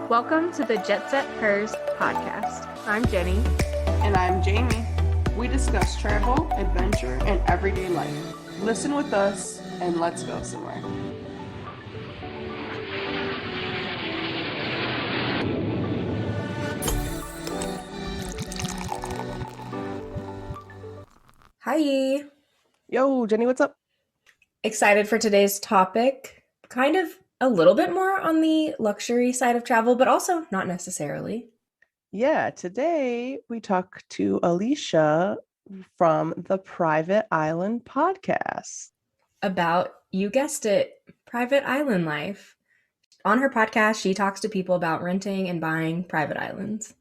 Welcome to the Jet Set Hers podcast. I'm Jenny. And I'm Jamie. We discuss travel, adventure, and everyday life. Listen with us and let's go somewhere. Hi. Yo, Jenny, what's up? Excited for today's topic. Kind of a little bit more on the luxury side of travel, but also not necessarily. Yeah, today we talk to Alisha from the Private Island podcast. About, you guessed it, private island life. On her podcast, she talks to people about renting and buying private islands.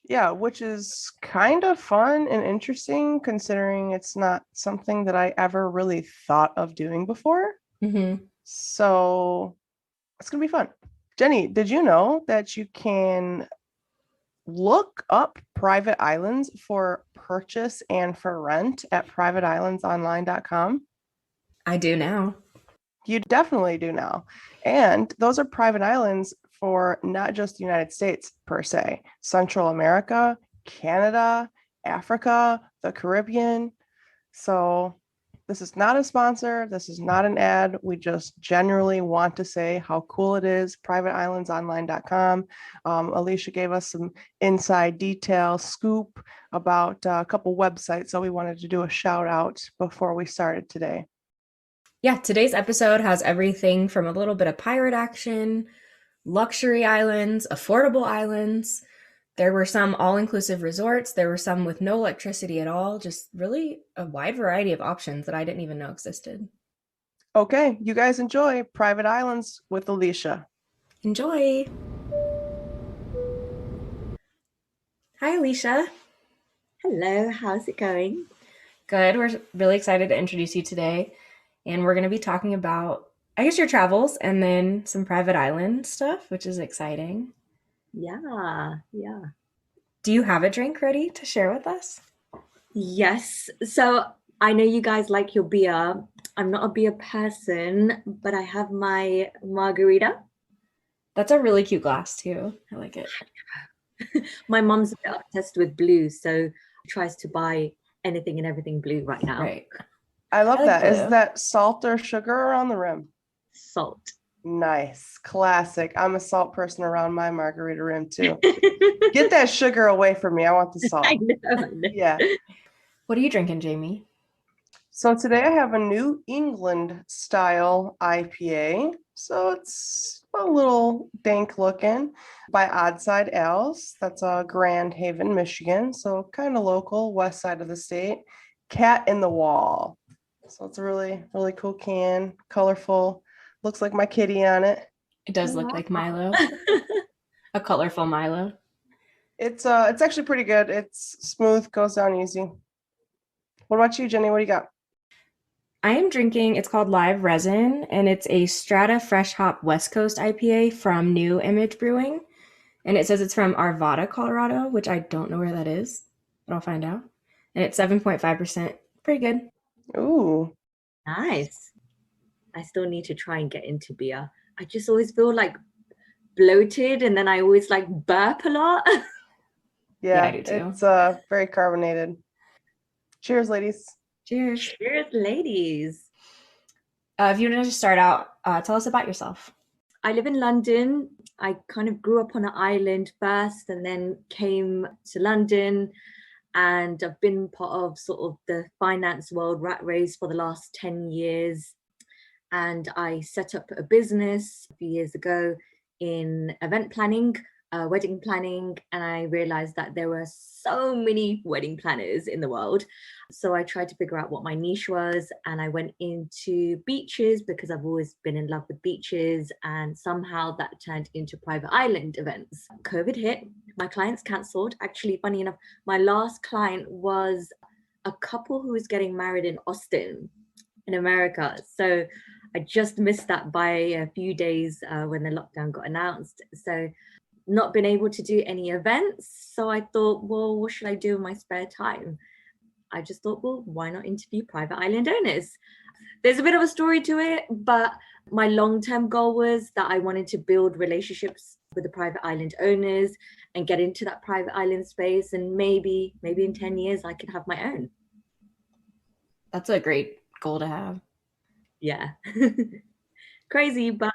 Yeah, which is kind of fun and interesting considering it's not something that I ever really thought of doing before. Mm-hmm. So it's going to be fun. Jenny, did you know that you can look up private islands for purchase and for rent at privateislandsonline.com? I do now. You definitely do now. And those are private islands for not just the United States per se, Central America, Canada, Africa, the Caribbean. So this is not a sponsor. This is not an ad. We just generally want to say how cool it is. Privateislandsonline.com. Alisha gave us some inside detail scoop about a couple websites. So we wanted to do a shout out before we started today. Yeah, today's episode has everything from a little bit of pirate action, luxury islands, affordable islands. There were some all-inclusive resorts. There were some with no electricity at all. Just really a wide variety of options that I didn't even know existed. Okay, you guys enjoy Private Islands with Alisha. Enjoy. Hi, Alisha. Hello, how's it going? Good. We're really excited to introduce you today. And we're going to be talking about, I guess, your travels and then some private island stuff, which is exciting. Yeah. Do you have a drink ready to share with us? Yes. So I know you guys like your beer. I'm not a beer person, but I have my margarita. That's a really cute glass too. I like it. My mom's a bit obsessed with blue, so she tries to buy anything and everything blue right now. Right. I love I like that. Is blue. that salt or sugar around the rim? Salt. Nice. Classic. I'm a salt person around my margarita rim too. Get that sugar away from me. I want the salt. I know. Yeah. What are you drinking, Jamie? So today I have a New England style IPA. So it's a little dank looking by Oddside Ales. That's Grand Haven, Michigan. So kind of local, west side of the state. Cat in the Wall. So it's a really, really cool can, colorful. Looks like my kitty on it. It does look like Milo. A colorful Milo. It's actually pretty good. It's smooth, goes down easy. What about you, Jenny? What do you got? I am drinking, it's called Live Resin, and it's a Strata Fresh Hop West Coast IPA from New Image Brewing. And it says it's from Arvada, Colorado, which I don't know where that is, but I'll find out. And it's 7.5%. Pretty good. Ooh. Nice. I still need to try and get into beer. I just always feel like bloated and then I always like burp a lot. Yeah, I do too. It's very carbonated. Cheers, ladies. Cheers. Cheers, ladies. If you want to just start out, tell us about yourself. I live in London. I kind of grew up on an island first and then came to London. And I've been part of sort of the finance world rat race for the last 10 years. And I set up a business a few years ago in event planning, wedding planning. And I realized that there were so many wedding planners in the world. So I tried to figure out what my niche was. And I went into beaches because I've always been in love with beaches. And somehow that turned into private island events. COVID hit, my clients cancelled. Actually, funny enough, my last client was a couple who was getting married in Austin in America. So I just missed that by a few days when the lockdown got announced. So not been able to do any events. So I thought, well, what should I do in my spare time? I just thought, well, why not interview private island owners? There's a bit of a story to it, but my long-term goal was that I wanted to build relationships with the private island owners and get into that private island space. And maybe in 10 years, I could have my own. That's a great goal to have. Yeah. Crazy, but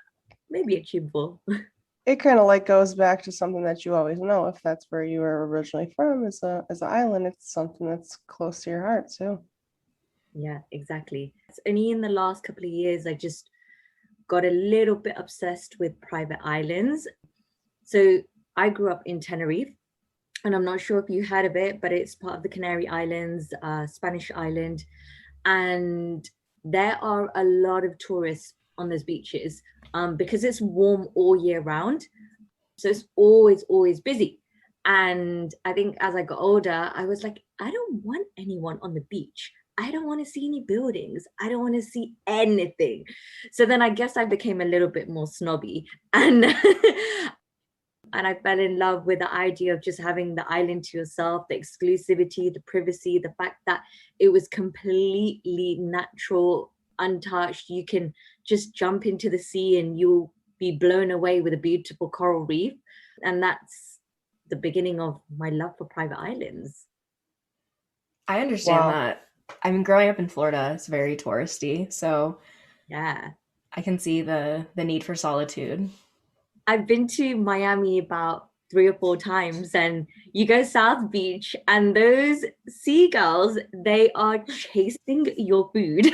maybe achievable. It kind of like goes back to something that you always know. If that's where you were originally from, as an island, it's something that's close to your heart too. Yeah, exactly. It's only in the last couple of years I just got a little bit obsessed with private islands. So I grew up in Tenerife, and I'm not sure if you heard of it, but it's part of the Canary Islands, Spanish island. And there are a lot of tourists on those beaches because it's warm all year round. So it's always busy. And I think as I got older, I was like, I don't want anyone on the beach. I don't want to see any buildings. I don't want to see anything. So then I guess I became a little bit more snobby. And and I fell in love with the idea of just having the island to yourself, the exclusivity, the privacy, the fact that it was completely natural, untouched. You can just jump into the sea and you'll be blown away with a beautiful coral reef. And that's the beginning of my love for private islands. I understand that. I mean, growing up in Florida, it's very touristy. So yeah, I can see the need for solitude. I've been to Miami about 3 or 4 times, and you go South Beach and those seagulls, they are chasing your food.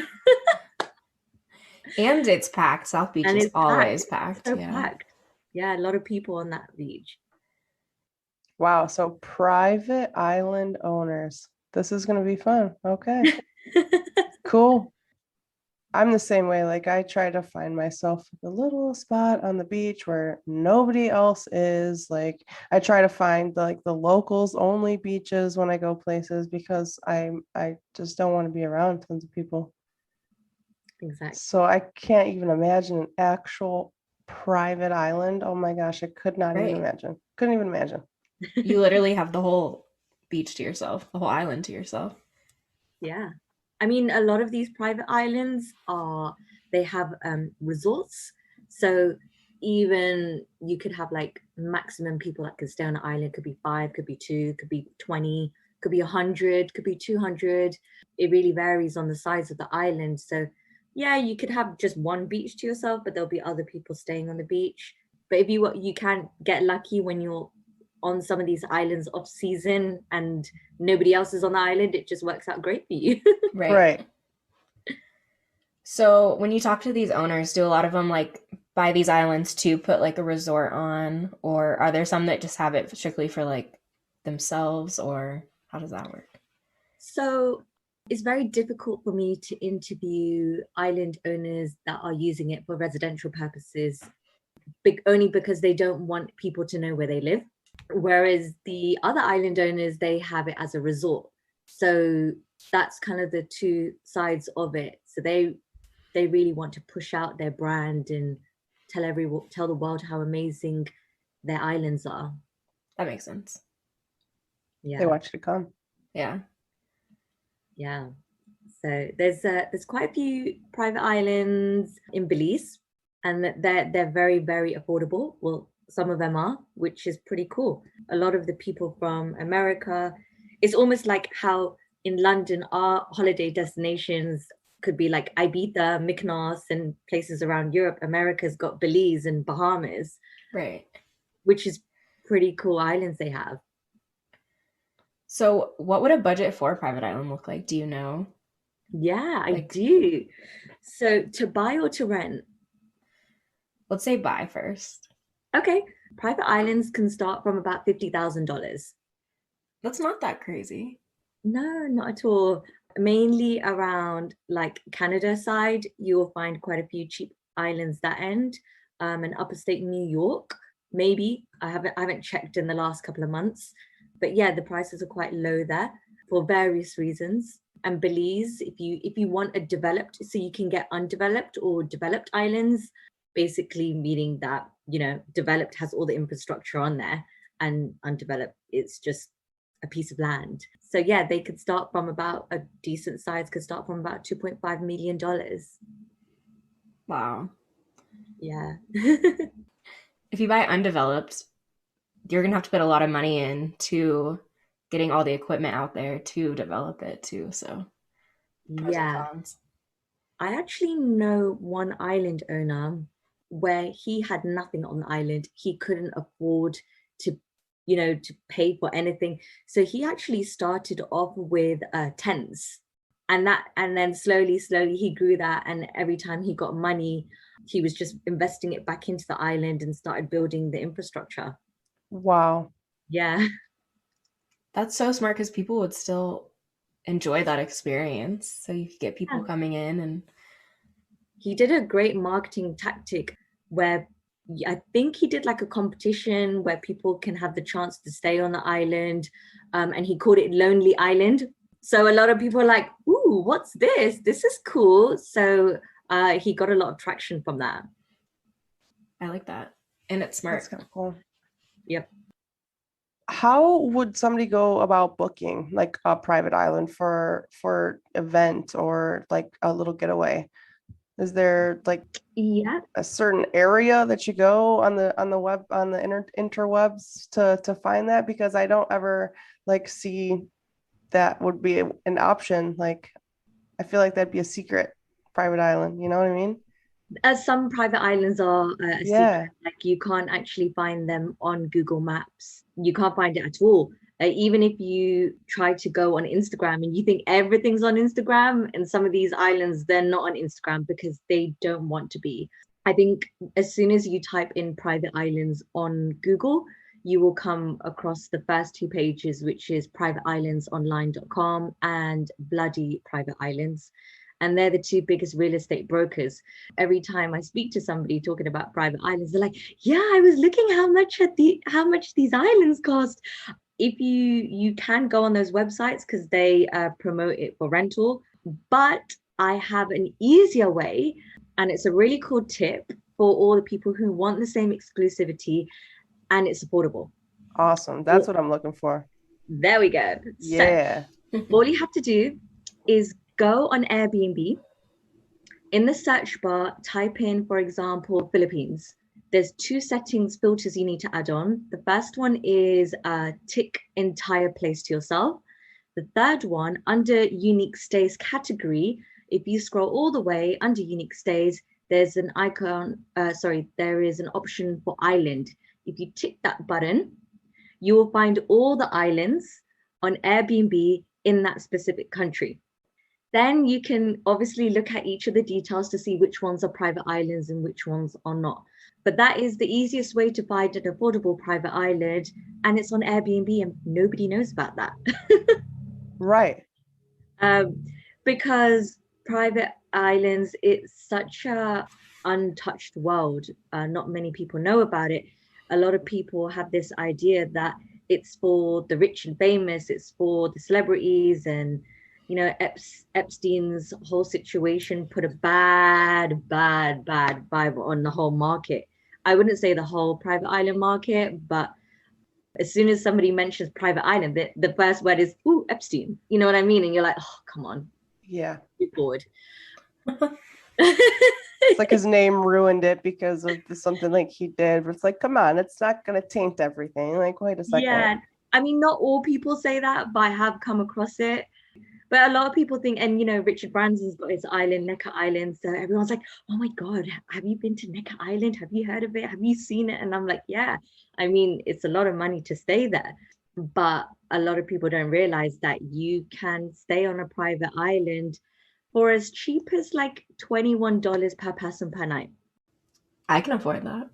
And it's packed. South Beach And is it's always packed. So yeah. packed. Yeah, a lot of people on that beach. Wow. So private island owners. This is going to be fun. Okay. Cool. I'm the same way. Like I try to find myself a little spot on the beach where nobody else is. Like I try to find the locals only beaches when I go places because I just don't want to be around tons of people. Exactly. So I can't even imagine an actual private island. Oh my gosh, I could not even imagine. Couldn't even imagine. You literally have the whole beach to yourself, the whole island to yourself. Yeah. I mean, a lot of these private islands they have resorts. So even you could have like maximum people that could stay on the island. Could be 5, could be 2, could be 20, could be 100, could be 200. It really varies on the size of the island. So yeah, you could have just one beach to yourself, but there'll be other people staying on the beach. But if you can get lucky when you're on some of these islands off season and nobody else is on the island, it just works out great for you. Right. So when you talk to these owners, do a lot of them like buy these islands to put like a resort on, or are there some that just have it strictly for like themselves, or how does that work? So it's very difficult for me to interview island owners that are using it for residential purposes, only because they don't want people to know where they live. Whereas the other island owners, they have it as a resort. So that's kind of the two sides of it. So they really want to push out their brand and tell the world how amazing their islands are. That makes sense. Yeah. They want you to come. Yeah. Yeah. So there's quite a few private islands in Belize, and they're very, very affordable. Well, some of them are, which is pretty cool. A lot of the people from America, it's almost like how in London our holiday destinations could be like Ibiza, Mykonos, and places around Europe. America's got Belize and Bahamas, right? Which is pretty cool islands they have. So what would a budget for a private island look like? Do you know? Yeah, I do. So to buy or to rent? Let's say buy first. Okay. Private islands can start from about $50,000. That's not that crazy. No, not at all. Mainly around like Canada side, you will find quite a few cheap islands that end. And upper state New York, maybe. I haven't checked in the last couple of months. But yeah, the prices are quite low there for various reasons. And Belize, if you want a developed, so you can get undeveloped or developed islands, basically meaning that, developed has all the infrastructure on there, and undeveloped, it's just a piece of land. So yeah, they could start from about a decent size, could start from about $2.5 million. Wow. Yeah. if you buy undeveloped, you're gonna have to put a lot of money into getting all the equipment out there to develop it too. So pros and Yeah. cons. I actually know one island owner where he had nothing on the island. He couldn't afford to, to pay for anything. So he actually started off with tents, and then slowly he grew that. And every time he got money, he was just investing it back into the island and started building the infrastructure. Wow. Yeah. That's so smart because people would still enjoy that experience. So you could get people coming in and He did a great marketing tactic where I think he did like a competition where people can have the chance to stay on the island, and he called it Lonely Island. So a lot of people are like, ooh, what's this? This is cool. So he got a lot of traction from that. I like that. And it's smart. That's kind of cool. Yep. How would somebody go about booking like a private island for event or like a little getaway? Is there like Yeah. a certain area that you go on the web, on the interwebs to find that? Because I don't ever like see that would be an option. Like I feel like that'd be a secret private island. You know what I mean? As some private islands are a Yeah. secret, like you can't actually find them on Google Maps. You can't find it at all. Even if you try to go on Instagram and you think everything's on Instagram, and some of these islands, they're not on Instagram because they don't want to be. I think as soon as you type in private islands on Google, you will come across the first two pages, which is privateislandsonline.com and Bloody Private Islands. And they're the two biggest real estate brokers. Every time I speak to somebody talking about private islands, they're like, yeah, I was looking how much these islands cost. If you can go on those websites because they promote it for rental, but I have an easier way, and it's a really cool tip for all the people who want the same exclusivity and it's affordable. Awesome. That's what I'm looking for. There we go. Yeah. So all you have to do is go on Airbnb. In the search bar, type in, for example, Philippines. There's two settings filters you need to add on. The first one is tick entire place to yourself. The third one, under unique stays category, if you scroll all the way under unique stays, there's an icon, there is an option for island. If you tick that button, you will find all the islands on Airbnb in that specific country. Then you can obviously look at each of the details to see which ones are private islands and which ones are not. But that is the easiest way to find an affordable private island, and it's on Airbnb and nobody knows about that. Right. Because private islands, it's such a untouched world. Not many people know about it. A lot of people have this idea that it's for the rich and famous, it's for the celebrities, and Epstein's whole situation put a bad vibe on the whole market. I wouldn't say the whole private island market, but as soon as somebody mentions private island, the first word is, ooh, Epstein. You know what I mean? And you're like, oh, come on. Yeah. You're bored. It's like his name ruined it because of something like he did. But it's like, come on, it's not going to taint everything. Like, wait a second. Yeah. I mean, not all people say that, but I have come across it. But a lot of people think, and Richard Branson's got his island, Necker Island. So everyone's like, oh my God, have you been to Necker Island? Have you heard of it? Have you seen it? And I'm like, yeah. I mean, it's a lot of money to stay there. But a lot of people don't realize that you can stay on a private island for as cheap as like $21 per person per night. I can afford that.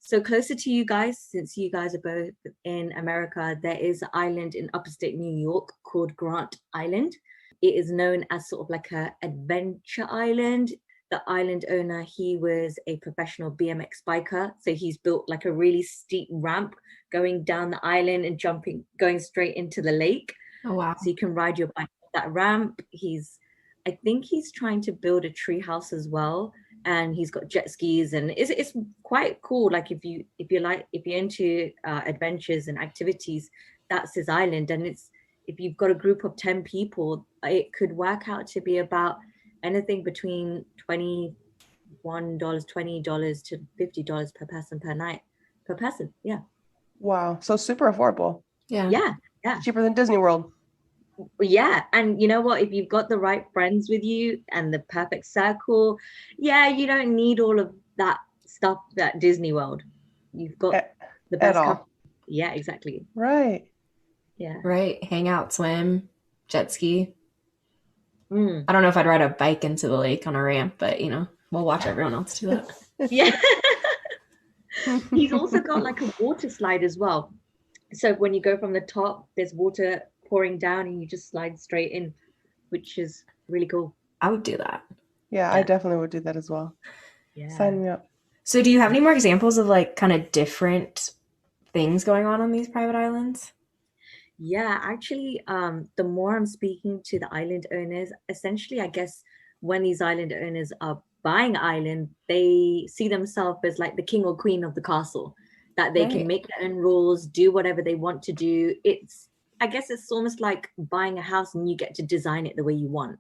So closer to you guys, since you guys are both in America, there is an island in upstate New York called Grant Island. It is known as sort of like an adventure island. The island owner, he was a professional BMX biker. So he's built like a really steep ramp going down the island and going straight into the lake. Oh, wow. So you can ride your bike up that ramp. I think he's trying to build a tree house as well. And he's got jet skis, and it's quite cool. Like if you're into adventures and activities, that's his island. And if you've got a group of 10 people, it could work out to be about anything between $21, $20 to $50 per person per night. Per person, yeah. Wow. So super affordable. Yeah. Yeah. Cheaper than Disney World. Yeah. And you know what? If you've got the right friends with you and the perfect circle, yeah, you don't need all of that stuff at Disney World. You've got the At best all. company. Yeah, exactly. Right. Yeah. Right. Hang out, swim, jet ski. Mm. I don't know if I'd ride a bike into the lake on a ramp, but we'll watch everyone else do that. Yeah. He's also got like a water slide as well. So when you go from the top, there's water pouring down and you just slide straight in, which is really cool. I would do that. Yeah, I definitely would do that as well. Yeah. Sign me up. So do you have any more examples of like kind of different things going on these private islands? Yeah, actually, the more I'm speaking to the island owners, essentially, I guess when these island owners are buying island, they see themselves as like the king or queen of the castle, that they can Right. make their own rules, do whatever they want to do. I guess it's almost like buying a house and you get to design it the way you want.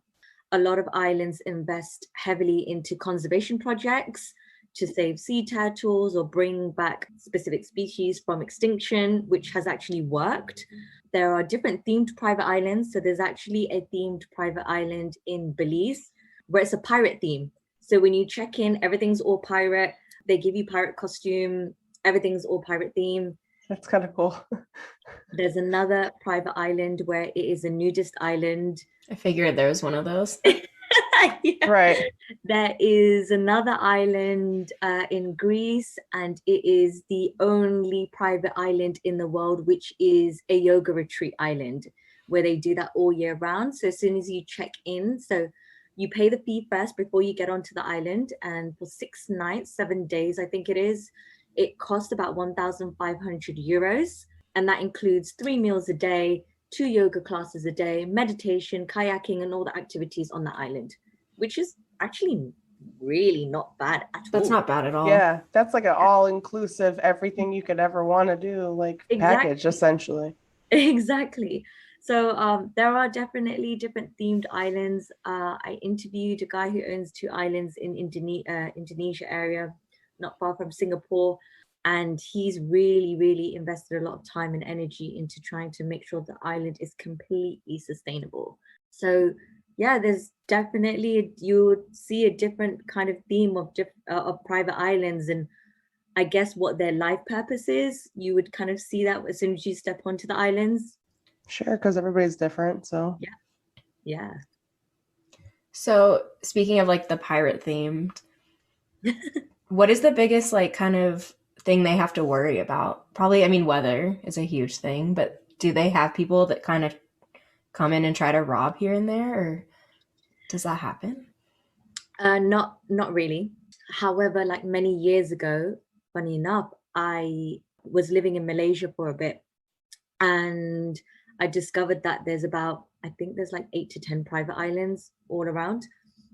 A lot of islands invest heavily into conservation projects to save sea turtles or bring back specific species from extinction, which has actually worked. There are different themed private islands. So there's actually a themed private island in Belize where it's a pirate theme. So when you check in, everything's all pirate. They give you pirate costume. Everything's all pirate theme. That's kind of cool. There's another private island where it is a nudist island. I figured there was one of those. Yeah. Right. There is another island in Greece, and it is the only private island in the world which is a yoga retreat island, where they do that all year round. So as soon as you check in, so you pay the fee first before you get onto the island, and for 6 nights, 7 days, I think it costs about 1,500 euros, and that includes 3 meals a day, 2 yoga classes a day, meditation, kayaking, and all the activities on the island, which is actually really not bad at all. That's not bad at all. Yeah, that's like an all-inclusive, everything you could ever want to do, like package, essentially. Exactly. So there are definitely different themed islands. I interviewed a guy who owns 2 islands in Indonesia area, not far from Singapore. And he's really, really invested a lot of time and energy into trying to make sure the island is completely sustainable. So yeah, there's definitely, you would see a different kind of theme of private islands, and I guess what their life purpose is. You would kind of see that as soon as you step onto the islands. Sure, because everybody's different. So Yeah. So speaking of like the pirate themed, what is the biggest like kind of thing they have to worry about? Probably, I mean, weather is a huge thing, but do they have people that kind of come in and try to rob here and there, or does that happen? Not really. However, like many years ago, funny enough, I was living in Malaysia for a bit, and I discovered that I think there's like 8 to 10 private islands all around.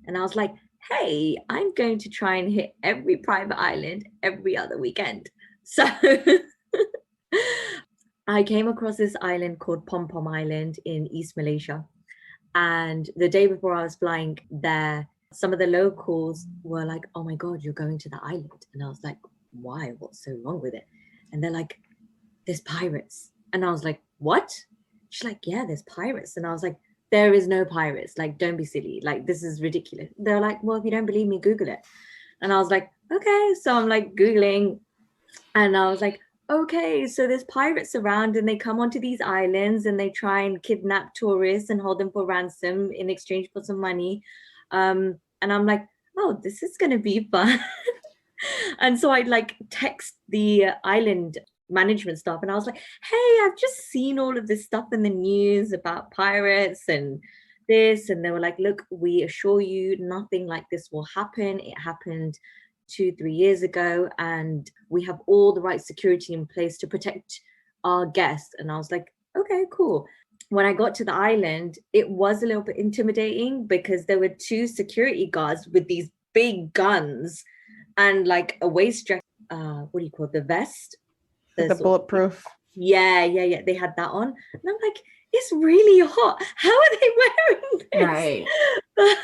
And I was like, hey, I'm going to try and hit every private island every other weekend. So I came across this island called Pom Pom Island in East Malaysia. And the day before I was flying there, some of the locals were like, oh my God, you're going to the island. And I was like, why? What's so wrong with it? And they're like, there's pirates. And I was like, what? She's like, yeah, there's pirates. And I was like, there is no pirates. Like, don't be silly. Like, this is ridiculous. They're like, well, if you don't believe me, Google it. And I was like, okay. So I'm like Googling, and I was like, okay, so there's pirates around and they come onto these islands and they try and kidnap tourists and hold them for ransom in exchange for some money. And I'm like, oh, this is going to be fun. And so I like text the island management staff, and I was like, hey, I've just seen all of this stuff in the news about pirates and this. And they were like, look, we assure you nothing like this will happen. It happened 2-3 years ago, and we have all the right security in place to protect our guests. And I was like, okay, cool. When I got to the island, it was a little bit intimidating because there were 2 security guards with these big guns and like a waist jacket, what do you call it? The vest? the bulletproof. Yeah. They had that on. And I'm like, it's really hot. How are they wearing this? Right. But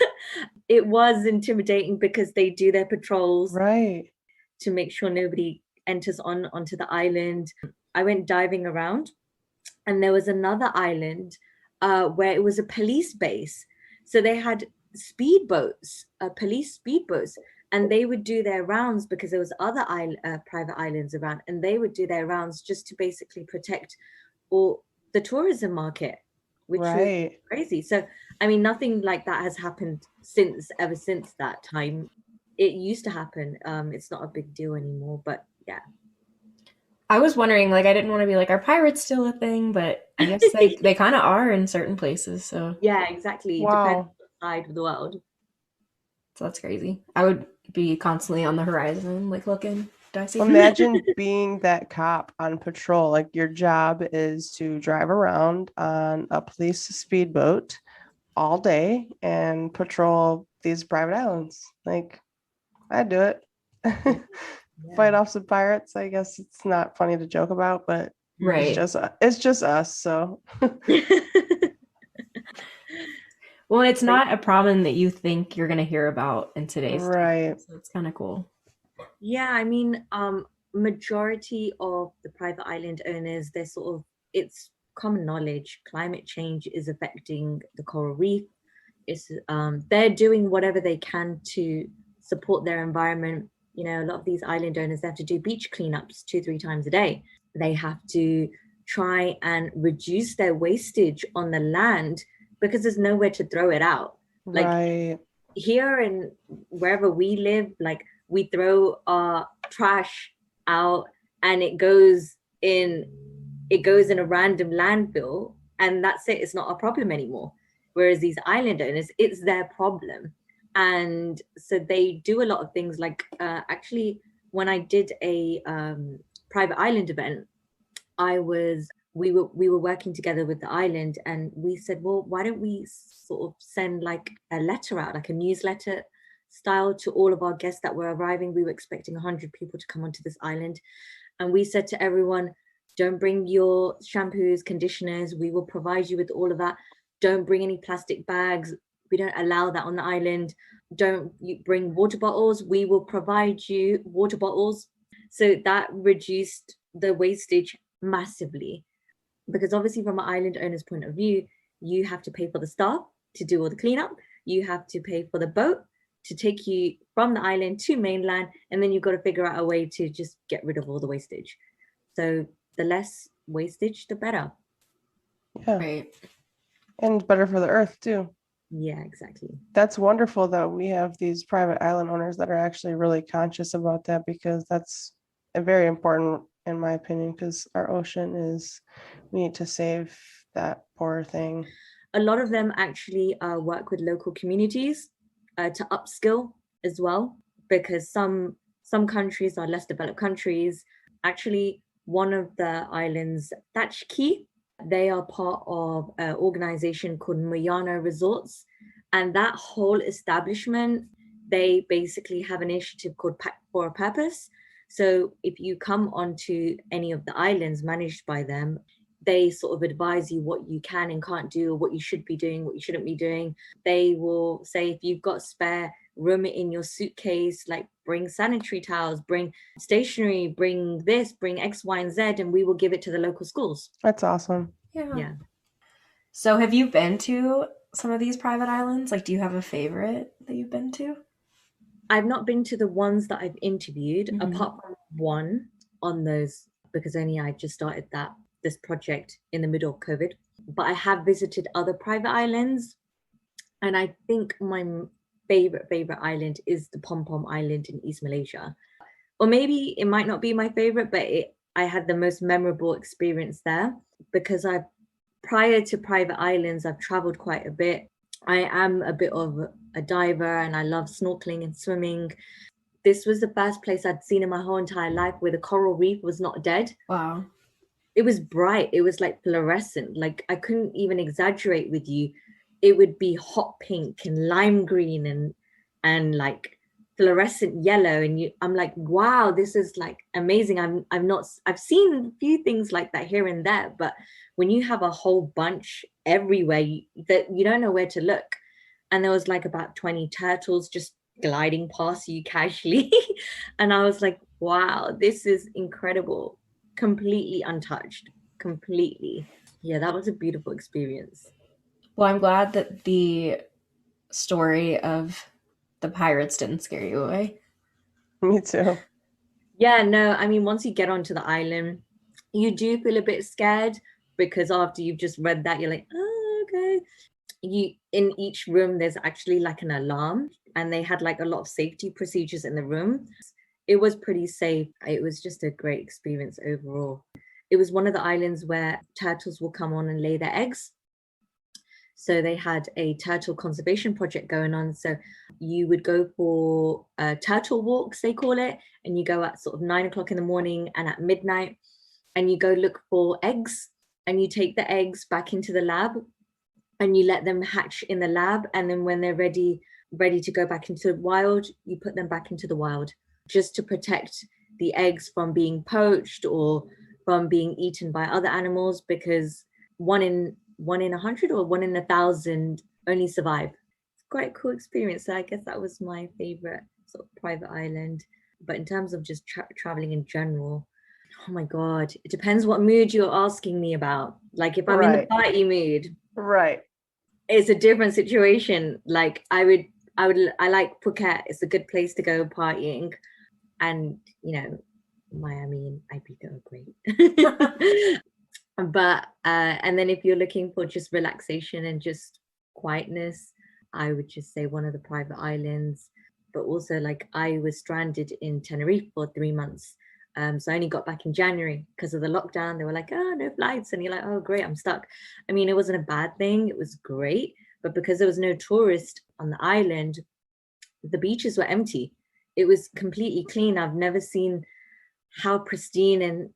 it was intimidating because they do their patrols Right. to make sure nobody enters onto the island. I went diving around, and there was another island where it was a police base. So they had speedboats, police speedboats, and they would do their rounds because there was other private islands around, and they would do their rounds just to basically protect all the tourism market, which was Right. crazy. So, I mean, nothing like that has happened ever since that time. It used to happen. It's not a big deal anymore, but yeah. I was wondering, like, I didn't want to be like, are pirates still a thing? But I guess they kind of are in certain places. So Yeah, exactly. It depends Wow. on the side of the world. that's crazy. I would be constantly on the horizon, like looking. Do I see? Imagine being that cop on patrol. Like your job is to drive around on a police speedboat all day and patrol these private islands. Like, I'd do it. Fight Yeah. off some pirates. I guess it's not funny to joke about, but Right. it's just us. So Well, it's not a problem that you think you're going to hear about in today's time. right. So it's kind of cool. Yeah, I mean, majority of the private island owners, they're sort of, it's common knowledge, climate change is affecting the coral reef. It's they're doing whatever they can to support their environment. You know, a lot of these island owners, they have to do beach cleanups 2-3 times a day. They have to try and reduce their wastage on the land because there's nowhere to throw it out. Like Right. here and wherever we live, like we throw our trash out and it goes in a random landfill, and that's it. It's not a problem anymore. Whereas these island owners, it's their problem. And so they do a lot of things like actually when I did a private island event, we were working together with the island, and we said, well, why don't we sort of send like a letter out, like a newsletter style, to all of our guests that were arriving. We were expecting 100 people to come onto this island, and we said to everyone, don't bring your shampoos, conditioners, we will provide you with all of that. Don't bring any plastic bags, we don't allow that on the island. Don't you bring water bottles, we will provide you water bottles. So that reduced the wastage massively, because obviously from an island owner's point of view, you have to pay for the staff to do all the cleanup, you have to pay for the boat to take you from the island to mainland, and then you've got to figure out a way to just get rid of all the wastage. So the less wastage, the better. Yeah. Right. And better for the earth too. Yeah, exactly. That's wonderful that we have these private island owners that are actually really conscious about that, because that's a very important, in my opinion, because our ocean we need to save that poor thing. A lot of them actually work with local communities to upskill as well, because some countries are less developed countries. Actually, one of the islands, Thatchkey, they are part of an organization called Muyana Resorts, and that whole establishment, they basically have an initiative called Pact for a Purpose. So if you come onto any of the islands managed by them, they sort of advise you what you can and can't do, or what you should be doing, what you shouldn't be doing. They will say, if you've got spare room in your suitcase, like bring sanitary towels, bring stationery, bring this, bring X, Y, and Z, and we will give it to the local schools. That's awesome. Yeah. So have you been to some of these private islands? Like, do you have a favorite that you've been to? I've not been to the ones that I've interviewed, apart from one on those, because only I just started this project in the middle of COVID. But I have visited other private islands, and I think my favorite island is the Pom Pom Island in East Malaysia. Or maybe it might not be my favorite, but I had the most memorable experience there, because prior to private islands, I've traveled quite a bit. I am a bit of a diver, and I love snorkeling and swimming. This was the first place I'd seen in my whole entire life where the coral reef was not dead. Wow. It was bright. It was like fluorescent. Like, I couldn't even exaggerate with you. It would be hot pink and lime green and like fluorescent yellow, and I'm like, wow, this is like amazing. I've seen a few things like that here and there, but when you have a whole bunch everywhere, that you don't know where to look. And there was like about 20 turtles just gliding past you casually. And I was like, wow, this is incredible. Completely untouched. Completely. Yeah, that was a beautiful experience. Well, I'm glad that the story of the pirates didn't scare you away. Me too. Yeah, no, I mean, once you get onto the island, you do feel a bit scared, because after you've just read that, you're like, oh, okay. You, in each room, there's actually like an alarm, and they had like a lot of safety procedures in the room. It was pretty safe. It was just a great experience overall. It was one of the islands where turtles will come on and lay their eggs. So they had a turtle conservation project going on. So you would go for turtle walks, they call it, and you go at sort of 9 o'clock in the morning and at midnight, and you go look for eggs, and you take the eggs back into the lab, and you let them hatch in the lab. And then when they're ready to go back into the wild, you put them back into the wild, just to protect the eggs from being poached or from being eaten by other animals, because one in 100 or 1 in 1,000 only survive. It's quite a cool experience. So I guess that was my favorite sort of private island. But in terms of just traveling in general, oh my God, it depends what mood you're asking me about. Like if I'm in the party mood, Right. it's a different situation. Like I like Phuket. It's a good place to go partying. And Miami and Ibiza are great. But and then if you're looking for just relaxation and just quietness, I would just say one of the private islands. But also, like, I was stranded in Tenerife for 3 months. So I only got back in January because of the lockdown. They were like, oh, no flights. And you're like, oh, great, I'm stuck. I mean, it wasn't a bad thing. It was great. But because there was no tourist on the island, the beaches were empty. It was completely clean. I've never seen how pristine, and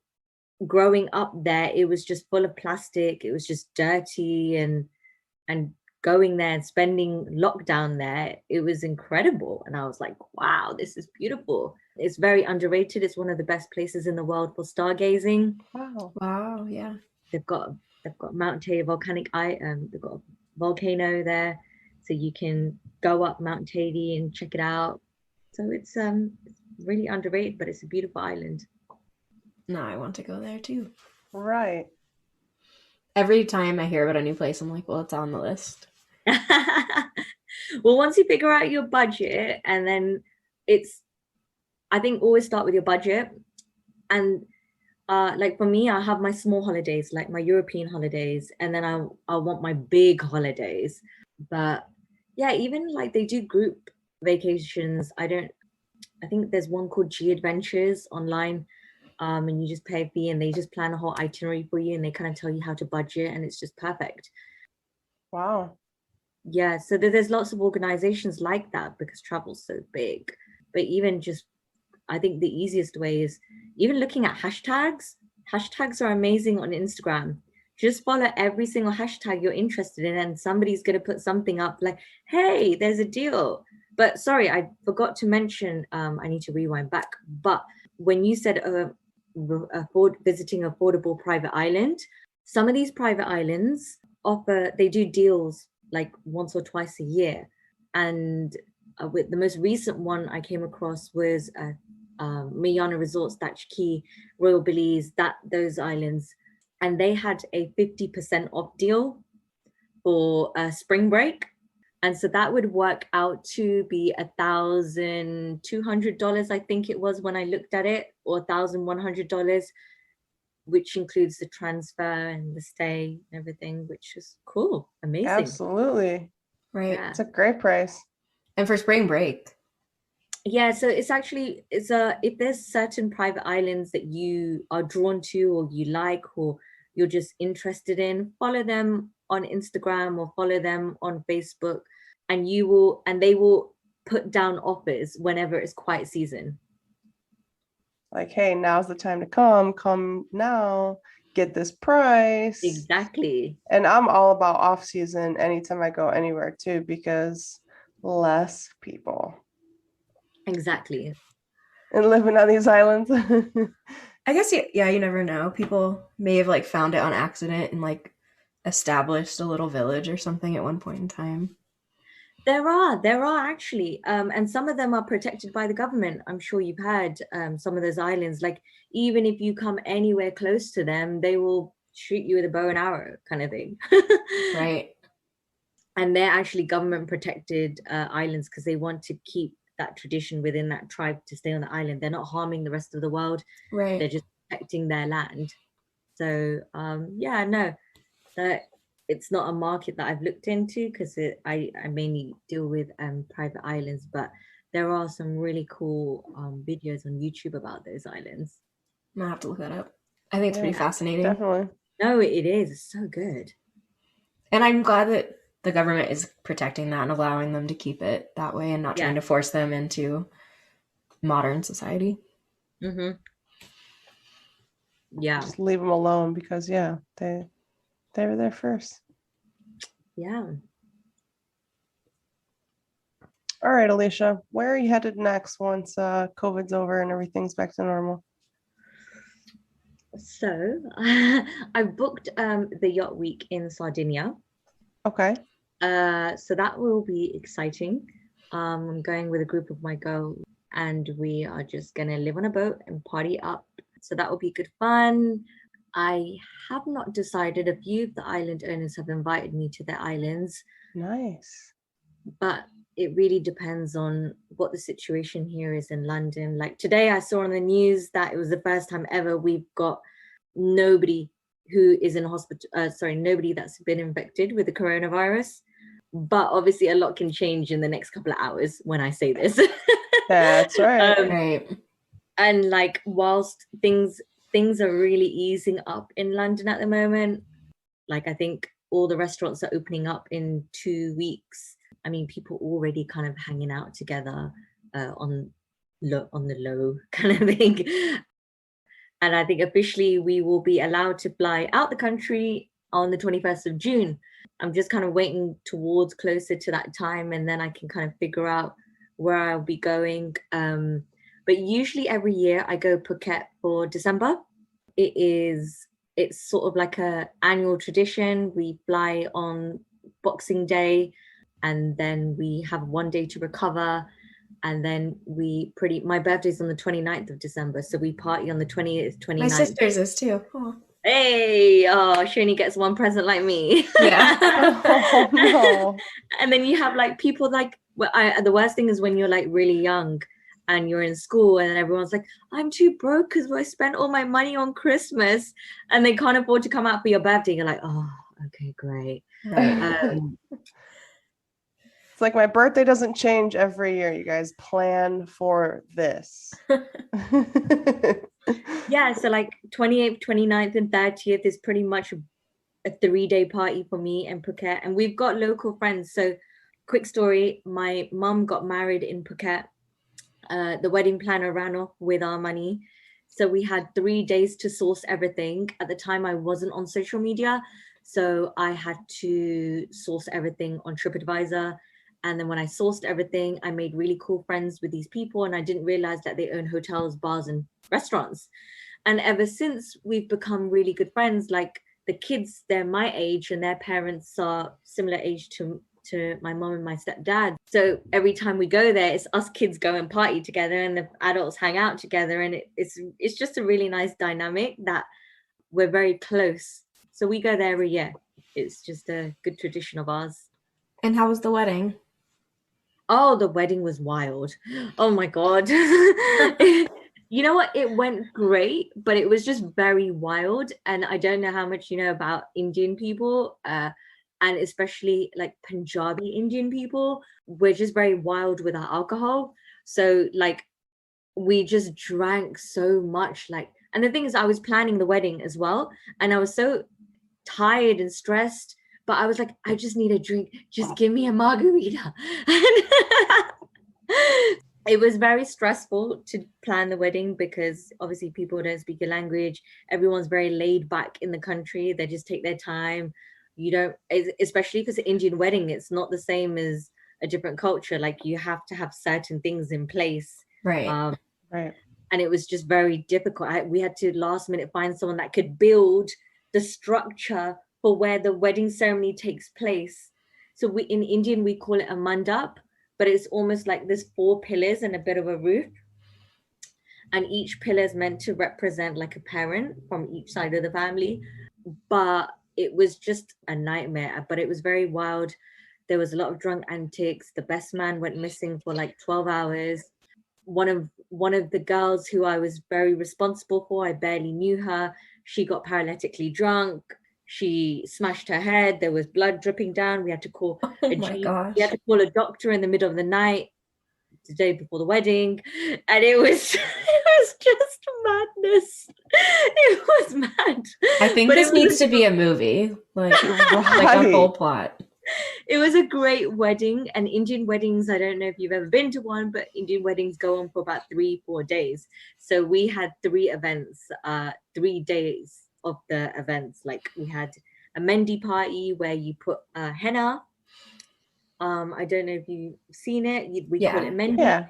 growing up there, it was just full of plastic. It was just dirty, and going there and spending lockdown there, it was incredible. And I was like, wow, this is beautiful. It's very underrated. It's one of the best places in the world for stargazing. Wow, yeah. They've got Mount Tay volcanic they've got a volcano there, so you can go up Mount Tay and check it out. So it's really underrated, but it's a beautiful island. No, I want to go there too. Right. Every time I hear about a new place, I'm like, well, it's on the list. Well, once you figure out your budget, and then I think always start with your budget. And like for me, I have my small holidays, like my European holidays, and then I want my big holidays. But yeah, even like they do group vacations. I think there's one called G Adventures online. And you just pay a fee, and they just plan a whole itinerary for you, and they kind of tell you how to budget, and it's just perfect. Wow. Yeah, so there's lots of organizations like that because travel's so big. But even just, I think the easiest way is even looking at hashtags. Hashtags are amazing on Instagram. Just follow every single hashtag you're interested in, and somebody's going to put something up like, hey, there's a deal. But sorry, I forgot to mention, I need to rewind back. But when you said visiting affordable private island, some of these private islands they do deals like once or twice a year. And with the most recent one I came across was Mayana Resorts, Thatch Key, Royal Belize, those islands, and they had a 50% off deal for spring break. And so that would work out to be $1,200, I think it was when I looked at it, or $1,100, which includes the transfer and the stay and everything, which is cool, amazing. Absolutely. Right. Yeah. It's a great price. And for spring break. Yeah, so it's if there's certain private islands that you are drawn to, or you like, or you're just interested in, follow them on Instagram or follow them on Facebook, and they will put down offers whenever it's quiet season. Like, hey, now's the time to come now, get this price. Exactly. And I'm all about off season anytime I go anywhere too, because less people. Exactly. and living on these islands. I guess, yeah, you never know. People may have like found it on accident and like established a little village or something at one point in time. There are actually, and some of them are protected by the government. I'm sure you've heard some of those islands. Like even if you come anywhere close to them, they will shoot you with a bow and arrow, kind of thing. Right. And they're actually government protected islands because they want to keep that tradition within that tribe to stay on the island. They're not harming the rest of the world. Right. They're just protecting their land. So yeah, no, that it's not a market that I've looked into because I mainly deal with private islands, but there are some really cool videos on YouTube about those islands. I'm gonna have to look that up. I think it's pretty fascinating. Definitely. No, it is. It's so good. And I'm glad that the government is protecting that and allowing them to keep it that way and not trying to force them into modern society. Mm-hmm. Yeah. Just leave them alone because they were there first. Yeah. All right, Alisha, where are you headed next once COVID's over and everything's back to normal? So I've booked the yacht week in Sardinia. Okay. So that will be exciting. I'm going with a group of my girls and we are just gonna live on a boat and party up. So that will be good fun. I have not decided. A few of the island owners have invited me to their islands. Nice. But it really depends on what the situation here is in London. Like today I saw on the news that it was the first time ever we've got nobody who is in hospital, nobody that's been infected with the coronavirus. But obviously a lot can change in the next couple of hours when I say this. That's right. Right. And like whilst things are really easing up in London at the moment, like I think all the restaurants are opening up in 2 weeks. I mean, people already kind of hanging out together on the low kind of thing. And I think officially we will be allowed to fly out the country on the 21st of June. I'm just kind of waiting towards closer to that time and then I can kind of figure out where I'll be going. But usually every year I go Phuket for December. It's sort of like a annual tradition. We fly on Boxing Day and then we have 1 day to recover. And then my birthday's on the 29th of December. So we party on the 20th, 29th. My sister's is too. Oh. Hey, she only gets one present like me. Yeah. Oh, no. And then you have like people like, the worst thing is when you're like really young and you're in school and then everyone's like, I'm too broke because I spent all my money on Christmas and they can't afford to come out for your birthday. You're like, oh, okay, great. Right. It's like my birthday doesn't change every year. You guys plan for this. Yeah, so like 28th, 29th, and 30th is pretty much a 3-day party for me and Phuket. And we've got local friends. So quick story, my mum got married in Phuket. The wedding planner ran off with our money. So we had 3 days to source everything. At the time, I wasn't on social media. So I had to source everything on TripAdvisor. And then when I sourced everything, I made really cool friends with these people. And I didn't realize that they own hotels, bars, and restaurants. And ever since, we've become really good friends. Like the kids, they're my age and their parents are similar age to my mom and my stepdad. So every time we go there, it's us kids go and party together and the adults hang out together. And it's just a really nice dynamic that we're very close. So we go there every year. It's just a good tradition of ours. And how was the wedding? Oh, the wedding was wild. Oh my God. You know what? It went great, but it was just very wild. And I don't know how much you know about Indian people, and especially like Punjabi Indian people. We're just very wild with our alcohol. So like we just drank so much. And the thing is, I was planning the wedding as well. And I was so tired and stressed. But I was like, I just need a drink. Just give me a margarita. It was very stressful to plan the wedding because obviously people don't speak your language. Everyone's very laid back in the country. They just take their time. You don't, especially because an Indian wedding, it's not the same as a different culture, like you have to have certain things in place. Right. Right. And it was just very difficult. We had to last minute find someone that could build the structure for where the wedding ceremony takes place. So we, in Indian, we call it a mandap, but it's almost like there's 4 pillars and a bit of a roof. And each pillar is meant to represent like a parent from each side of the family. But it was just a nightmare, but it was very wild. There was a lot of drunk antics. The best man went missing for like 12 hours. One of the girls who I was very responsible for, I barely knew her. She got paralytically drunk. She smashed her head. There was blood dripping down. We had to call Oh my gosh. We had to call a doctor in the middle of the night, the day before the wedding, and it was just madness. It was mad. I think this needs to be a movie, like a whole plot. It was a great wedding. And Indian weddings, I don't know if you've ever been to one, but Indian weddings go on for about 3-4 days. So we had 3 events, 3 days of the events. Like we had a Mendi party where you put henna. I don't know if you've seen it. We call it Mendi. Yeah.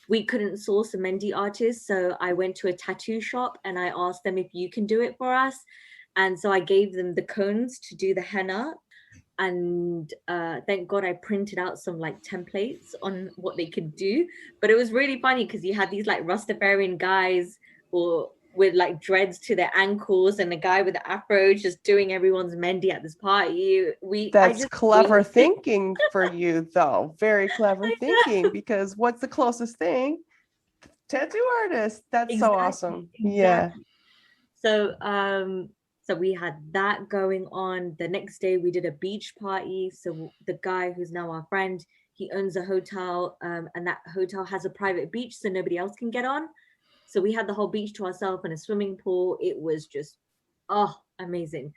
We couldn't source a Mendi artist, so I went to a tattoo shop and I asked them if you can do it for us. And so I gave them the cones to do the henna. And thank God I printed out some like templates on what they could do. But it was really funny because you had these like Rastafarian guys or with like dreads to their ankles, and the guy with the afro just doing everyone's Mendi at this party. That's clever thinking for you, though. Very clever thinking, because what's the closest thing? Tattoo artist. That's so awesome. Exactly. Yeah. So we had that going on. The next day we did a beach party. So the guy who's now our friend, he owns a hotel, and that hotel has a private beach so nobody else can get on. So we had the whole beach to ourselves and a swimming pool. It was just, amazing.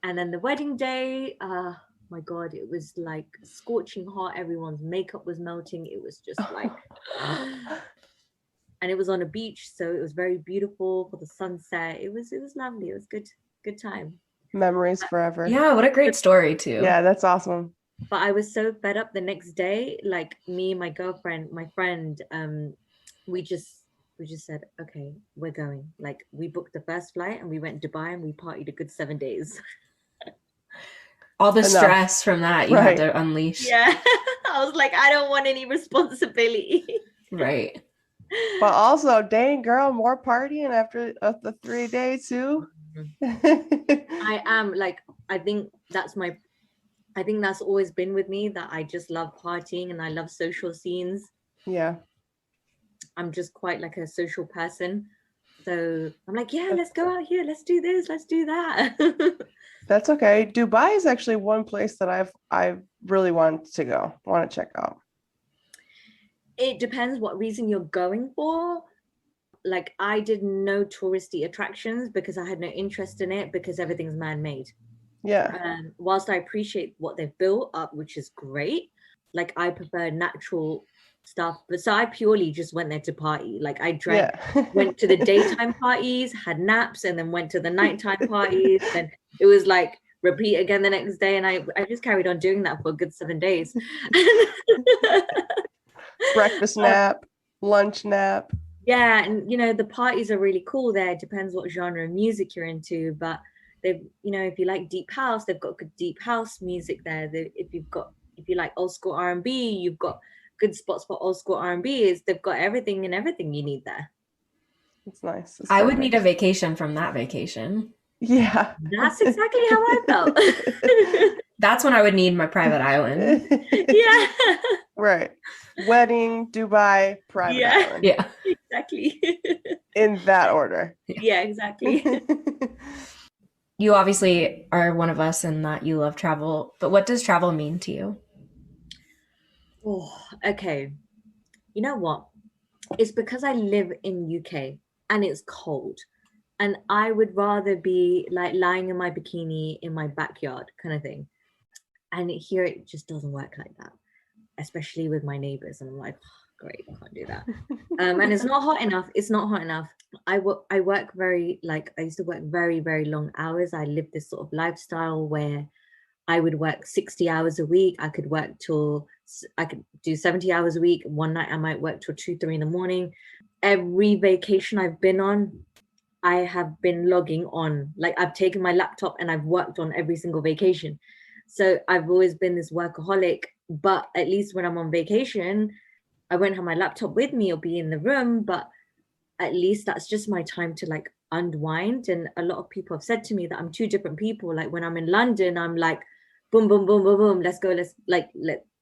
And then the wedding day, my God, it was like scorching hot. Everyone's makeup was melting. It was just like, and it was on a beach. So it was very beautiful for the sunset. It was lovely. It was good time. Memories forever. Yeah, what a great story too. Yeah, that's awesome. But I was so fed up the next day. Like me, my girlfriend, my friend, we just said, okay, we're going. Like we booked the first flight and we went to Dubai and we partied a good 7 days. All the stress from that you had to unleash. Yeah. I was like, I don't want any responsibility. Right. But also, dang girl, more partying after the 3 days too. I am like, I think that's always been with me, that I just love partying and I love social scenes. Yeah. I'm just quite like a social person. So I'm like, yeah, let's go out here. Let's do this. Let's do that. That's okay. Dubai is actually one place that I really want to check out. It depends what reason you're going for. Like I did no touristy attractions because I had no interest in it, because everything's man-made. Yeah. Whilst I appreciate what they've built up, which is great, like I prefer natural stuff. But so I purely just went there to party. Like I drank, went to the daytime parties, had naps, and then went to the nighttime parties. And it was like repeat again the next day. And I just carried on doing that for a good 7 days. Breakfast nap, lunch nap. Yeah, and the parties are really cool there. It depends what genre of music you're into, but they've, if you like deep house, they've got good deep house music there. If you like old school R&B, you've got good spots for old school R&B. They've got everything you need there. It's nice. I would need a vacation from that vacation. Yeah, that's exactly how I felt. That's when I would need my private island. Yeah. Right. Wedding, Dubai, private island. Yeah. Exactly. In that order. Yeah, exactly. You obviously are one of us in that you love travel, but what does travel mean to you? Oh, okay. You know what? It's because I live in UK and it's cold. And I would rather be like lying in my bikini in my backyard kind of thing. And here it just doesn't work like that, especially with my neighbors. And I'm like, oh, great, I can't do that. And it's not hot enough. It's not hot enough. I work very, I used to work very, very long hours. I lived this sort of lifestyle where I would work 60 hours a week. I could work till I could do 70 hours a week. One night I might work till 2, 3 in the morning. Every vacation I've been on, I have been logging on. Like I've taken my laptop and I've worked on every single vacation. So I've always been this workaholic, but at least when I'm on vacation, I won't have my laptop with me or be in the room, but at least that's just my time to like unwind. And a lot of people have said to me that I'm two different people. Like when I'm in London, I'm like, boom, boom, boom, boom, boom, let's go,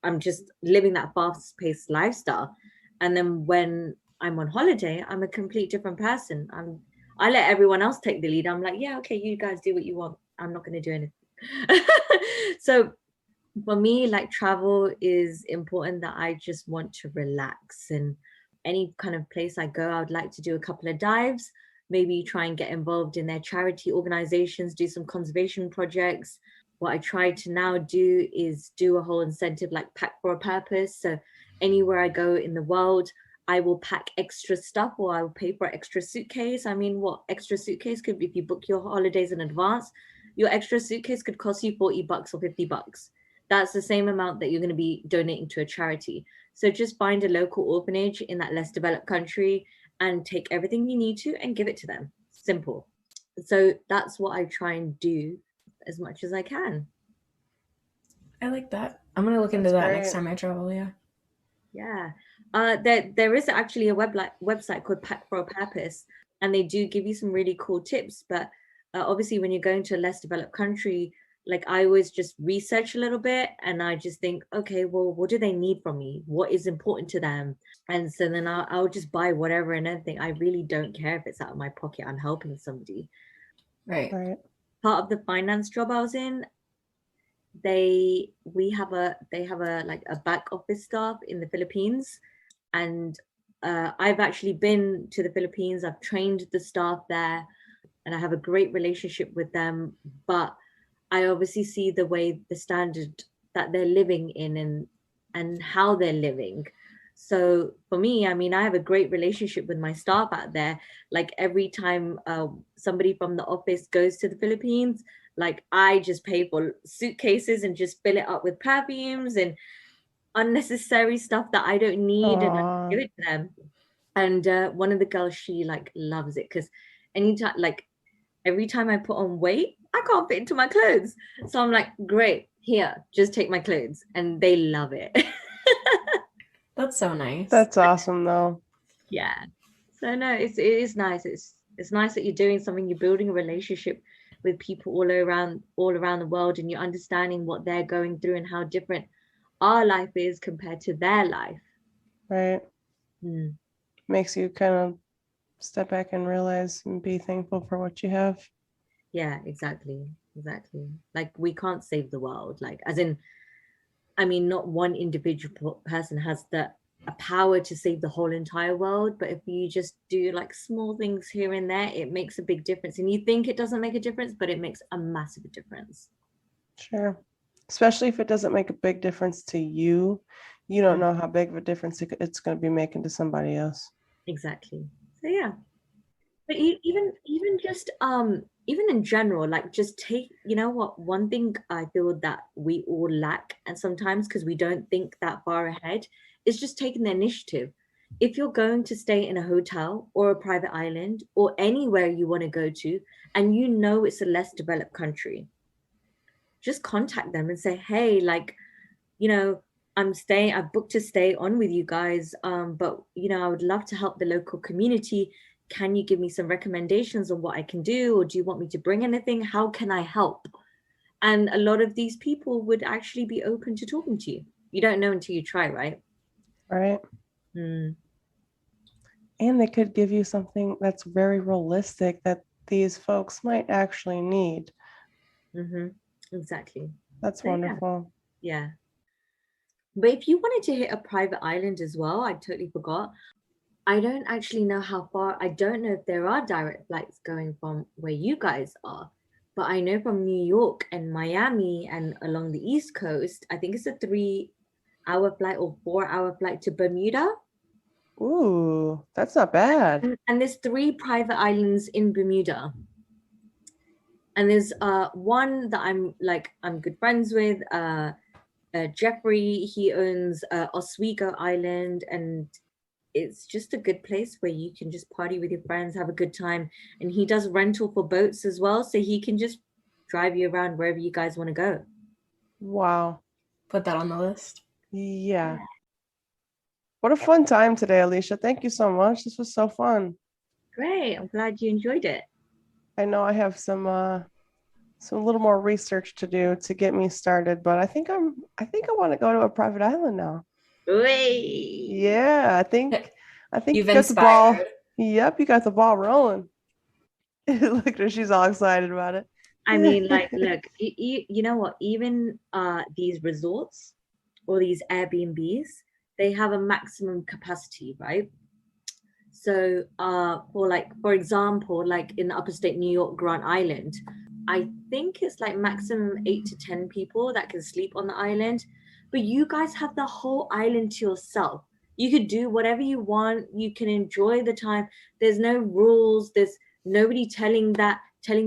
I'm just living that fast-paced lifestyle. And then when I'm on holiday, I'm a complete different person. I let everyone else take the lead. I'm like, yeah, okay, you guys do what you want. I'm not going to do anything. So for me, like travel is important, that I just want to relax. And any kind of place I go, I would like to do a couple of dives, maybe try and get involved in their charity organizations, do some conservation projects. What I try to now do is do a whole incentive like pack for a purpose. So anywhere I go in the world, I will pack extra stuff, or I will pay for an extra suitcase. I mean, what extra suitcase could, if you book your holidays in advance, your extra suitcase could cost you $40 or $50. That's the same amount that you're going to be donating to a charity. So just find a local orphanage in that less developed country and take everything you need to and give it to them. Simple. So that's what I try and do as much as I can. I like that. I'm going to look into that next time I travel. Yeah. Yeah. There is actually a website called Pack for a Purpose, and they do give you some really cool tips. But obviously, when you're going to a less developed country, like I always just research a little bit, and I just think, okay, well, what do they need from me? What is important to them? And so then I'll just buy whatever and everything. I really don't care if it's out of my pocket. I'm helping somebody. Right. Part of the finance job I was in, they have a like a back office staff in the Philippines, and I've actually been to the Philippines. I've trained the staff there, and I have a great relationship with them. But I obviously see the standard that they're living in and how they're living. So for me, I mean, I have a great relationship with my staff out there. Like every time somebody from the office goes to the Philippines, like I just pay for suitcases and just fill it up with perfumes and unnecessary stuff that I don't need. And I give it to them. And one of the girls, she like loves it, because anytime, like every time I put on weight, I can't fit into my clothes. So I'm like, great, here, just take my clothes. And they love it. That's so nice. That's awesome though. Yeah. So no, it is nice. It's nice that you're doing something, you're building a relationship with people all around the world, and you're understanding what they're going through and how different our life is compared to their life. Right. Makes you kind of step back and realize and be thankful for what you have. Yeah, exactly. Like we can't save the world, like as in, I mean, not one individual person has a power to save the whole entire world, but if you just do like small things here and there, it makes a big difference. And you think it doesn't make a difference, but it makes a massive difference. Sure. Especially if it doesn't make a big difference to you, you don't know how big of a difference it's going to be making to somebody else. Exactly. So yeah, but even just even in general, like just take, you know what, one thing I feel that we all lack, and sometimes because we don't think that far ahead, is just taking the initiative. If you're going to stay in a hotel or a private island or anywhere you want to go to, and you know it's a less developed country, just contact them and say, hey, like, you know, I've booked to stay on with you guys, but you know, I would love to help the local community. Can you give me some recommendations on what I can do, or do you want me to bring anything? How can I help? And a lot of these people would actually be open to talking to you. You don't know until you try, right? Right. And they could give you something that's very realistic that these folks might actually need. Exactly. That's wonderful. Yeah. But if you wanted to hit a private island as well, I totally forgot. I don't actually know how far. I don't know if there are direct flights going from where you guys are, but I know from New York and Miami and along the East Coast, I think it's a 3-hour flight or 4-hour flight to Bermuda. Ooh, that's not bad. And there's 3 private islands in Bermuda. And there's one that I'm good friends with, Jeffrey, he owns Oswego Island, and it's just a good place where you can just party with your friends, have a good time. And he does rental for boats as well, so he can just drive you around wherever you guys want to go. Wow. Put that on the list. Yeah. What a fun time today, Alisha. Thank you so much. This was so fun. Great. I'm glad you enjoyed it. I know I have some little more research to do to get me started, but I think I want to go to a private island now. Wait. Yeah, I think You've you got the ball. inspired. Yep, you got the ball rolling. Look at her, she's all excited about it. I mean, like, look, you know what? Even these resorts or these Airbnbs, they have a maximum capacity, right? So for example, like in upstate New York, Grand Island, I think it's like maximum 8 to 10 people that can sleep on the island. But you guys have the whole island to yourself. You could do whatever you want. You can enjoy the time. There's no rules. There's nobody telling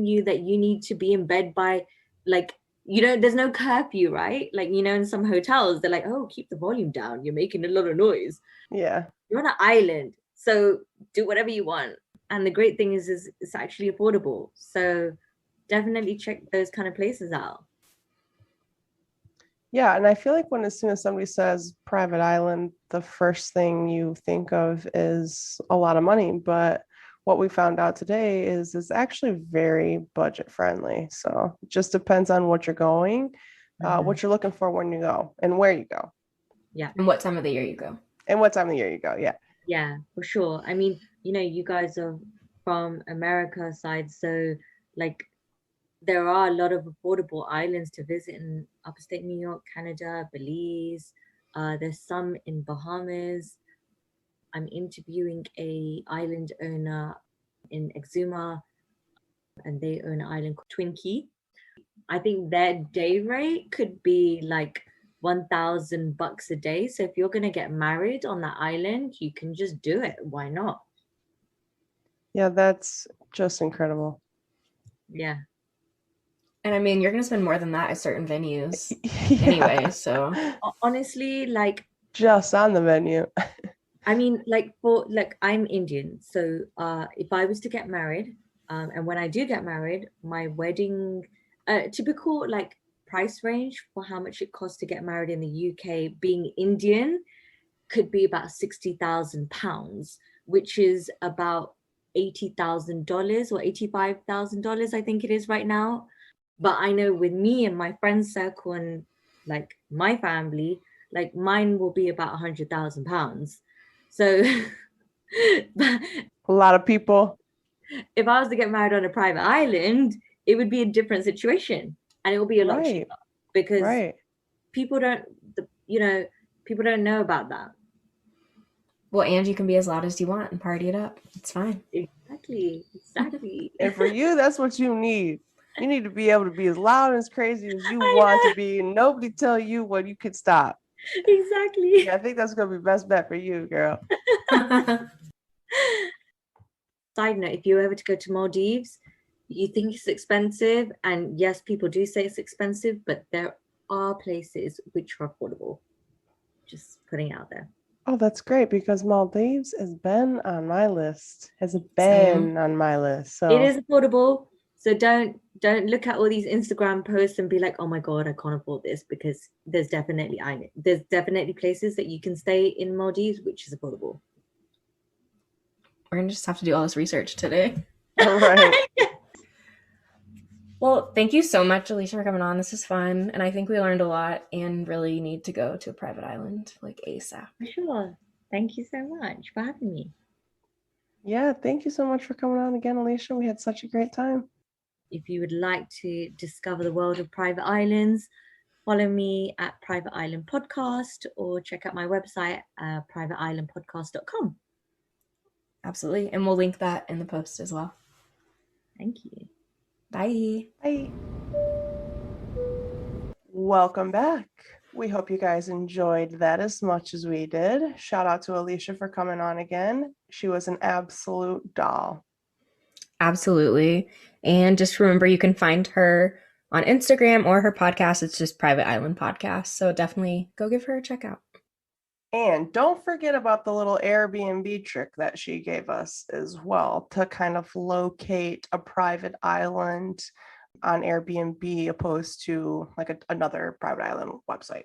you that you need to be in bed by, like, there's no curfew, right? Like, in some hotels, they're like, oh, keep the volume down. You're making a lot of noise. Yeah. You're on an island, so do whatever you want. And the great thing is it's actually affordable. So definitely check those kind of places out. Yeah, and I feel like as soon as somebody says private island, the first thing you think of is a lot of money. But what we found out today is it's actually very budget friendly. So it just depends on what you're going, what you're looking for when you go and where you go. Yeah. And what time of the year you go. Yeah. Yeah, for sure. I mean, you guys are from America side, so like there are a lot of affordable islands to visit in upstate New York, Canada, Belize. There's some in Bahamas. I'm interviewing a island owner in Exuma, and they own an island called Twin Key. I think their day rate could be like $1,000 a day. So if you're gonna get married on that island, you can just do it. Why not? Yeah, that's just incredible. Yeah. And I mean, you're going to spend more than that at certain venues Yeah. anyway, so. Honestly, like, just on the menu. I mean, like, I'm Indian. So if I was to get married, and when I do get married, my wedding, typical like price range for how much it costs to get married in the UK, being Indian, could be about £60,000, which is about $80,000 or $85,000, I think it is right now. But I know with me and my friends circle and like my family, like mine will be about £100,000. So A lot of people. If I was to get married on a private island, it would be a different situation, and it will be a lot cheaper because people don't know about that. Well, and you can be as loud as you want and party it up. It's fine. Exactly. And for you, that's what you need. You need to be able to be as loud and as crazy as you want to be, and nobody tell you when you could stop. Exactly. Yeah, I think that's gonna be best bet for you, girl. Side note, if you were ever to go to Maldives, you think it's expensive, and yes, people do say it's expensive, but there are places which are affordable. Just putting it out there. Oh, that's great, because Maldives has been on my list. So it is affordable. So don't look at all these Instagram posts and be like, oh my God, I can't afford this, because there's definitely places that you can stay in Maldives, which is affordable. We're going to just have to do all this research today. All right. Well, thank you so much, Alisha, for coming on. This is fun. And I think we learned a lot and really need to go to a private island like ASAP. Sure. Thank you so much for having me. Yeah, thank you so much for coming on again, Alisha. We had such a great time. If you would like to discover the world of private islands, follow me at Private Island Podcast, or check out my website, privateislandpodcast.com. Absolutely. And we'll link that in the post as well. Thank you. Bye. Bye. Welcome back. We hope you guys enjoyed that as much as we did. Shout out to Alisha for coming on again. She was an absolute doll. Absolutely. And just remember, you can find her on Instagram, or her podcast. It's just Private Island Podcast. So definitely go give her a check out. And don't forget about the little Airbnb trick that she gave us as well to kind of locate a private island on Airbnb opposed to like another private island website.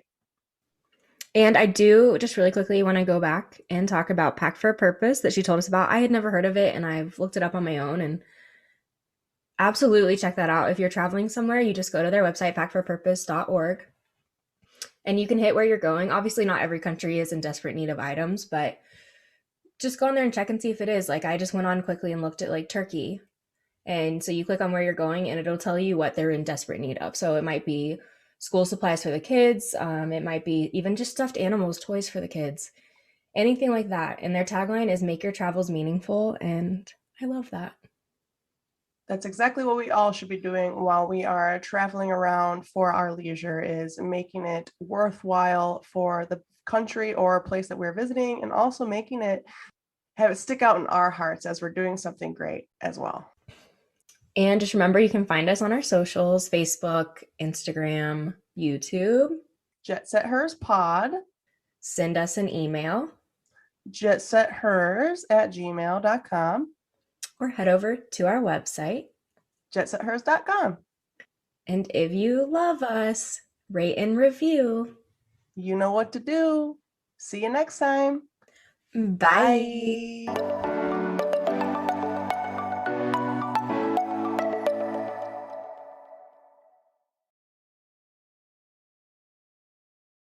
And I do just really quickly want to go back and talk about Pack for a Purpose that she told us about. I had never heard of it, and I've looked it up on my own, and absolutely check that out. If you're traveling somewhere, you just go to their website, packforpurpose.org, and you can hit where you're going. Obviously, not every country is in desperate need of items, but just go on there and check and see if it is. Like, I just went on quickly and looked at like Turkey. And so you click on where you're going and it'll tell you what they're in desperate need of. So it might be school supplies for the kids. It might be even just stuffed animals, toys for the kids, anything like that. And their tagline is make your travels meaningful. And I love that. That's exactly what we all should be doing while we are traveling around for our leisure, is making it worthwhile for the country or place that we're visiting, and also making it have it stick out in our hearts as we're doing something great as well. And just remember, you can find us on our socials, Facebook, Instagram, YouTube. Jet Set Hers Pod. Send us an email. jetsethers@gmail.com. Or head over to our website, jetsethers.com. And if you love us, rate and review. You know what to do. See you next time. Bye. Bye.